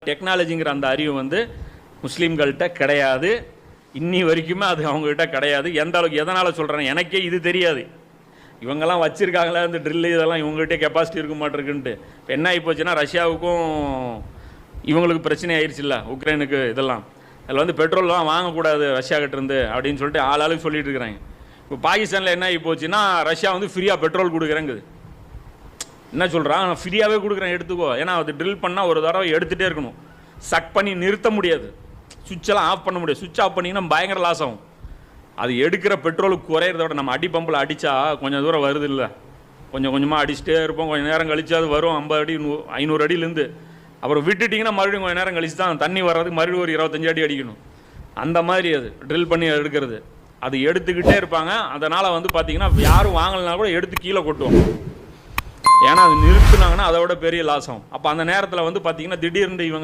டெக்னாலஜிங்கிற அந்த அறிவு வந்து முஸ்லீம்கள்கிட்ட கிடையாது. இன்னி வரைக்குமே அது அவங்ககிட்ட கிடையாது. எந்த அளவுக்கு எதனால் சொல்கிறேன், எனக்கே இது தெரியாது. இவங்கெல்லாம் வச்சுருக்காங்களா இந்த ட்ரில்லு இதெல்லாம், இவங்ககிட்ட கெப்பாசிட்டி இருக்க மாட்டிருக்குன்ட்டு. இப்போ என்ன ஆகி போச்சுன்னா, ரஷ்யாவுக்கும் இவங்களுக்கு பிரச்சனை ஆயிடுச்சுல்ல, உக்ரைனுக்கு. இதெல்லாம் அதில் வந்து பெட்ரோல்லாம் வாங்கக்கூடாது ரஷ்யாக்கிட்டேருந்து அப்படின்னு சொல்லிட்டு ஆளாளுக்கு சொல்லிட்டு இருக்கிறாங்க. இப்போ பாகிஸ்தானில் என்ன ஆகி போச்சுன்னா, ரஷ்யா வந்து ஃப்ரீயாக பெட்ரோல் கொடுக்குறேங்குது. என்ன சொல்கிறான், நான் ஃப்ரீயாகவே கொடுக்குறேன் எடுத்துக்கோ. ஏன்னா அது ட்ரில் பண்ணால் ஒரு தடவை எடுத்துகிட்டே இருக்கணும், சக் பண்ணி நிறுத்த முடியாது, சுவிட்செல்லாம் ஆஃப் பண்ண முடியாது. சுவிட்ச் ஆஃப் பண்ணிங்கன்னா பயங்கர லாஸ் ஆகும். அது எடுக்கிற பெட்ரோலுக்கு குறையிறத விட நம்ம அடி பம்பில் அடித்தா கொஞ்சம் தூரம் வருது இல்லை, கொஞ்சம் கொஞ்சமாக அடிச்சுட்டே இருப்போம். கொஞ்சம் நேரம் கழிச்சு அது வரும் 50 அடி 500 அடியிலேருந்து. அப்புறம் விட்டுட்டிங்கன்னா மறுபடியும் கொஞ்சம் நேரம் கழிச்சு தான் தண்ணி வர்றதுக்கு மறுபடியும் ஒரு 25 அடி அடிக்கணும். அந்த மாதிரி அது ட்ரில் பண்ணி எடுக்கிறது. அது எடுத்துக்கிட்டே இருப்பாங்க. அதனால் வந்து பார்த்திங்கன்னா யாரும் வாங்கலைனா கூட எடுத்து கீழே கொட்டுவோம். ஏன்னா அது நிறுத்துனாங்கன்னா அதை விட பெரிய லாஸ் ஆகும். அப்போ அந்த நேரத்தில் வந்து பார்த்திங்கன்னா திடீர்னு இவங்க